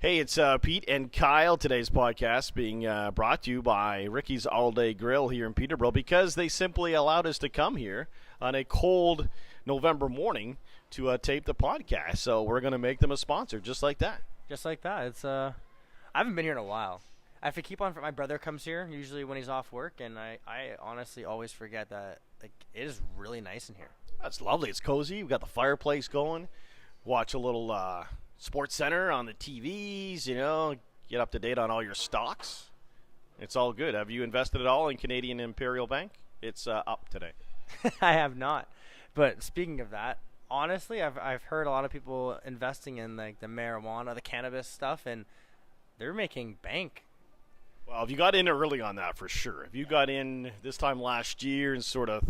Hey, it's Pete and Kyle. Today's podcast being brought to you by Ricky's All Day Grill here in Peterborough because they simply allowed us to come here on a cold November morning to tape the podcast. So we're going to make them a sponsor just like that. Just like that. It's I haven't been here in a while. I have to keep on. My brother comes here usually when he's off work, and I honestly always forget that it is really nice in here. That's lovely. It's cozy. We've got the fireplace going. Watch a little Sports Center on the TVs, get up to date on all your stocks. It's all good. Have you invested at all in Canadian Imperial Bank? It's up today. I have not. But speaking of that, honestly, I've heard a lot of people investing in like the marijuana, the cannabis stuff, and they're making bank. Well, if you got in early on that, for sure. If you got in this time last year and sort of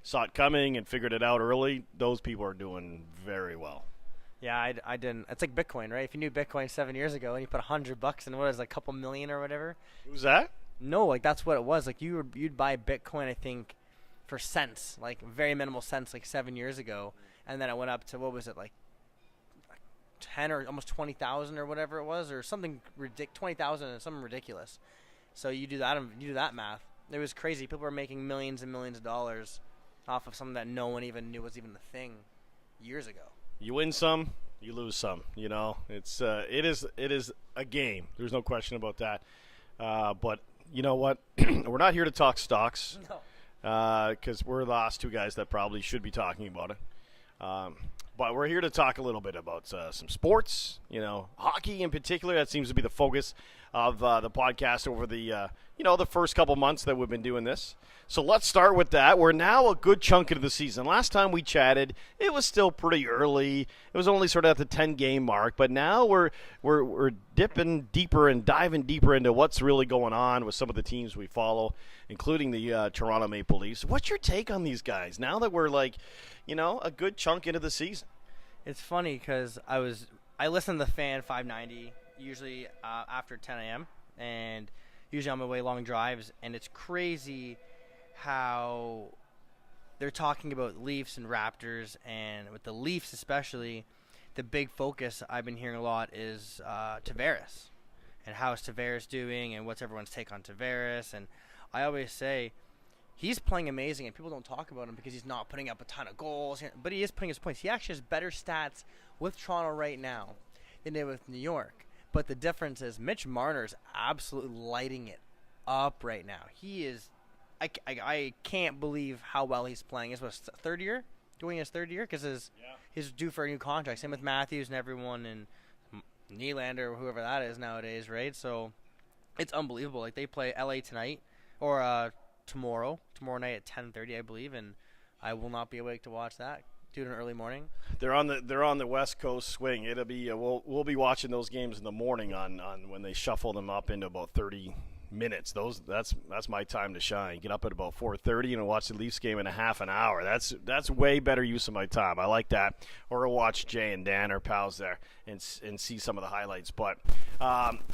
saw it coming and figured it out early, those people are doing very well. Yeah, I didn't. It's like Bitcoin, right? If you knew Bitcoin 7 years ago and you put $100 in, what is it, like a couple million or whatever? Who's that? No, like that's what it was. Like you'd buy Bitcoin, I think, for cents, like very minimal cents, like 7 years ago, and then it went up to what was it, like 10 or almost 20,000 or whatever it was, or something 20,000 and something ridiculous. So you do that math. It was crazy. People were making millions and millions of dollars off of something that no one even knew was even a thing years ago. You win some, you lose some. It's it is a game. There's no question about that. But you know what? We're not here to talk stocks. No. Because we're the last two guys that probably should be talking about it. But we're here to talk a little bit about some sports, hockey in particular. That seems to be the focus of the podcast over the, the first couple months that we've been doing this. So let's start with that. We're now a good chunk into the season. Last time we chatted, it was still pretty early. It was only sort of at the 10-game mark. But now we're dipping deeper and diving deeper into what's really going on with some of the teams we follow, including the Toronto Maple Leafs. What's your take on these guys now that we're a good chunk into the season? It's funny because I listen to the Fan 590 usually after 10 a.m. and usually on my way long drives, and it's crazy how they're talking about Leafs and Raptors, and with the Leafs especially, the big focus I've been hearing a lot is Tavares, and how is Tavares doing, and what's everyone's take on Tavares. And I always say he's playing amazing, and people don't talk about him because he's not putting up a ton of goals, but he is putting his points. He actually has better stats with Toronto right now than he did with New York. But the difference is Mitch Marner's absolutely lighting it up right now. He is I can't believe how well he's playing. It's his third year? Doing his third year? Because he's due for a new contract. Same with Matthews and everyone, and Nylander, whoever that is nowadays, right? So it's unbelievable. Like, they play LA tonight, or tomorrow night at 10:30, I believe, and I will not be awake to watch that due to an early morning. They're on the West Coast swing. It'll be we'll be watching those games in the morning on when they shuffle them up into about 30 minutes. That's my time to shine. Get up at about 4:30 and watch the Leafs game in a half an hour. That's way better use of my time. I like that. Or watch Jay and Dan, our pals there, and see some of the highlights. But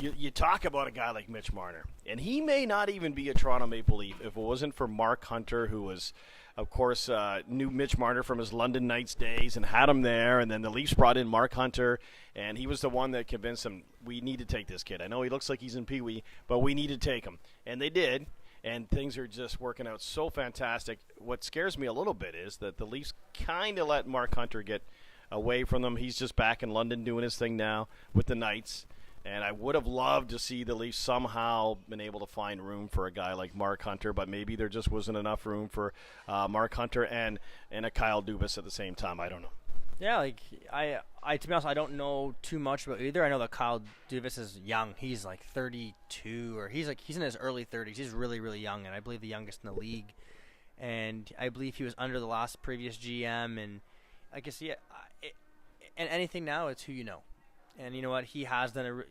you talk about a guy like Mitch Marner, and he may not even be a Toronto Maple Leaf if it wasn't for Mark Hunter, who was, of course, knew Mitch Marner from his London Knights days and had him there. And then the Leafs brought in Mark Hunter, and he was the one that convinced him, we need to take this kid. I know he looks like he's in Pee-wee, but we need to take him. And they did, and things are just working out so fantastic. What scares me a little bit is that the Leafs kind of let Mark Hunter get away from them. He's just back in London doing his thing now with the Knights. And I would have loved to see the Leafs somehow been able to find room for a guy like Mark Hunter, but maybe there just wasn't enough room for Mark Hunter and a Kyle Dubas at the same time. I don't know. Yeah, like I to be honest, I don't know too much about either. I know that Kyle Dubas is young. He's like 32, or he's in his early 30s. He's really, really young, and I believe the youngest in the league. And I believe he was under the last previous GM. And I guess and anything now, it's who you know. And you know what? He has done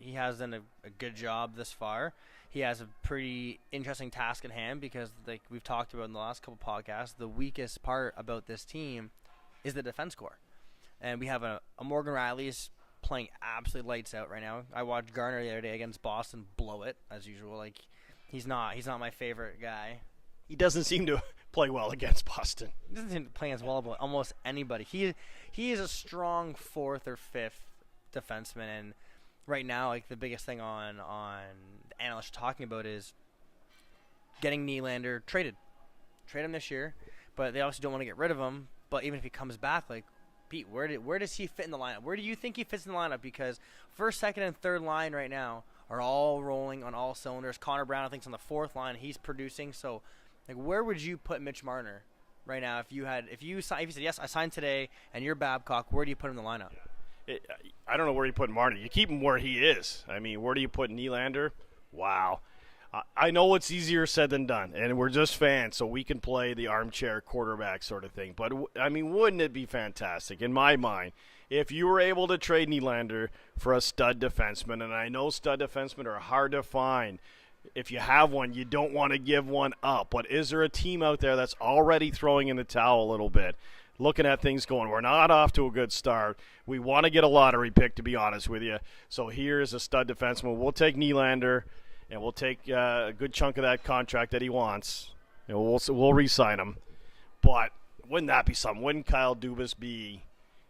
a good job this far. He has a pretty interesting task at hand because, like we've talked about in the last couple podcasts, the weakest part about this team is the defense core. And we have a Morgan Riley's playing absolutely lights out right now. I watched Garner the other day against Boston blow it as usual. Like he's not my favorite guy. He doesn't seem to play well against Boston. He doesn't play as well about almost anybody. He is a strong fourth or fifth defenseman, and right now, like the biggest thing on the analysts are talking about is getting Nylander traded. Trade him this year, but they also don't want to get rid of him. But even if he comes back, like Pete, where does he fit in the lineup? Where do you think he fits in the lineup? Because first, second, and third line right now are all rolling on all cylinders. Connor Brown, I think, is on the fourth line. He's producing. So, like, where would you put Mitch Marner right now if you said yes, I signed today, and you're Babcock? Where do you put him in the lineup? I don't know where you put Marner. You keep him where he is. I mean, where do you put Nylander? Wow. I know it's easier said than done, and we're just fans, so we can play the armchair quarterback sort of thing. But, I mean, wouldn't it be fantastic, in my mind, if you were able to trade Nylander for a stud defenseman? And I know stud defensemen are hard to find. If you have one, you don't want to give one up. But is there a team out there that's already throwing in the towel a little bit, looking at things going, we're not off to a good start. We want to get a lottery pick, to be honest with you. So here's a stud defenseman. We'll take Nylander. And we'll take a good chunk of that contract that he wants. And we'll re-sign him. But wouldn't that be something? Wouldn't Kyle Dubas be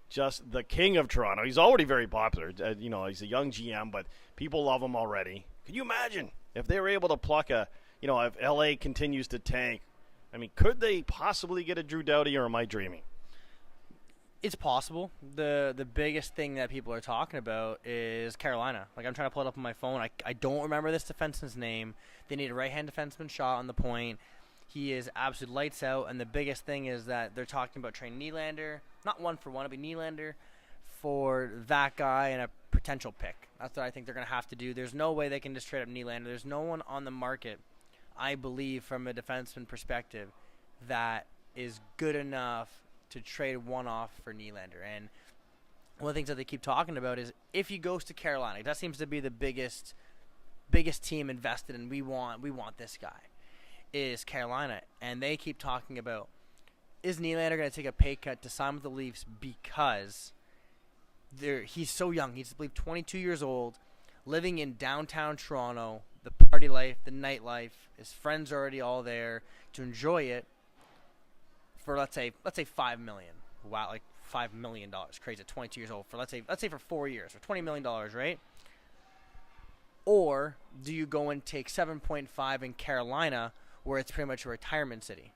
just the king of Toronto? He's already very popular. He's a young GM, but people love him already. Could you imagine if they were able to pluck if LA continues to tank? I mean, could they possibly get a Drew Doughty, or am I dreaming? It's possible. The biggest thing that people are talking about is Carolina. Like, I'm trying to pull it up on my phone. I don't remember this defenseman's name. They need a right-hand defenseman shot on the point. He is absolute lights out. And the biggest thing is that they're talking about trading Nylander. Not one for one. It'll be Nylander for that guy and a potential pick. That's what I think they're going to have to do. There's no way they can just trade up Nylander. There's no one on the market, I believe, from a defenseman perspective, that is good enough to trade one off for Nylander. And one of the things that they keep talking about is if he goes to Carolina, that seems to be the biggest team invested in. We want this guy, is Carolina. And they keep talking about, is Nylander going to take a pay cut to sign with the Leafs because he's so young. He's, I believe, 22 years old, living in downtown Toronto, the party life, the nightlife. His friends are already all there to enjoy it. For let's say $5 million. Wow, like $5 million. Crazy at 22 years old. For let's say for 4 years, for $20 million, right? Or do you go and take 7.5 in Carolina, where it's pretty much a retirement city?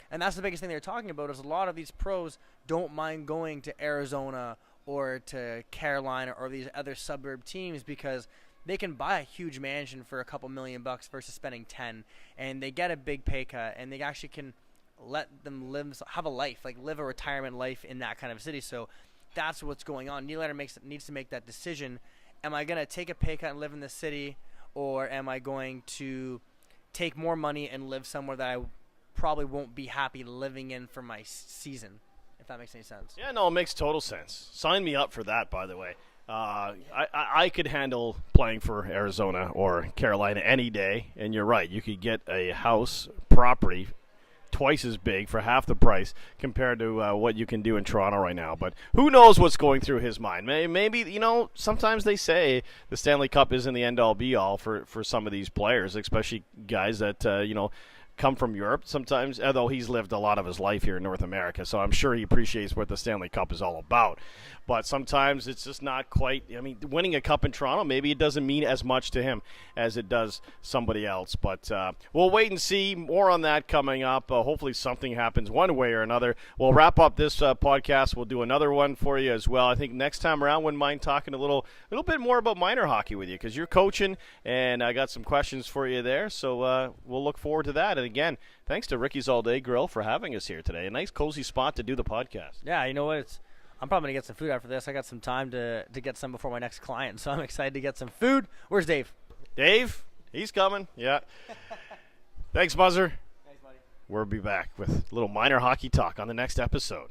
And that's the biggest thing they're talking about, is a lot of these pros don't mind going to Arizona or to Carolina or these other suburb teams, because they can buy a huge mansion for a couple $1 million versus spending 10, and they get a big pay cut, and they actually can let them have a life, like live a retirement life in that kind of city. So that's what's going on. Nylander needs to make that decision. Am I going to take a pay cut and live in the city, or am I going to take more money and live somewhere that I probably won't be happy living in for my season, if that makes any sense? Yeah, no, it makes total sense. Sign me up for that, by the way. I could handle playing for Arizona or Carolina any day, and you're right. You could get a house property twice as big for half the price compared to what you can do in Toronto right now. But who knows what's going through his mind? Maybe sometimes they say the Stanley Cup isn't the end-all be-all for some of these players, especially guys that come from Europe sometimes, although he's lived a lot of his life here in North America, so I'm sure he appreciates what the Stanley Cup is all about. But sometimes it's just not quite, winning a cup in Toronto, maybe it doesn't mean as much to him as it does somebody else. But we'll wait and see. More on that coming up. Hopefully something happens one way or another. We'll wrap up this podcast. We'll do another one for you as well. I think next time around, wouldn't mind talking a little bit more about minor hockey with you, because you're coaching, and I got some questions for you there. So we'll look forward to that. And again, thanks to Ricky's All Day Grill for having us here today. A nice cozy spot to do the podcast. Yeah, you know what? I'm probably going to get some food after this. I got some time to get some before my next client, so I'm excited to get some food. Where's Dave? Dave? He's coming. Yeah. Thanks, Muzzer. Thanks, buddy. We'll be back with a little minor hockey talk on the next episode.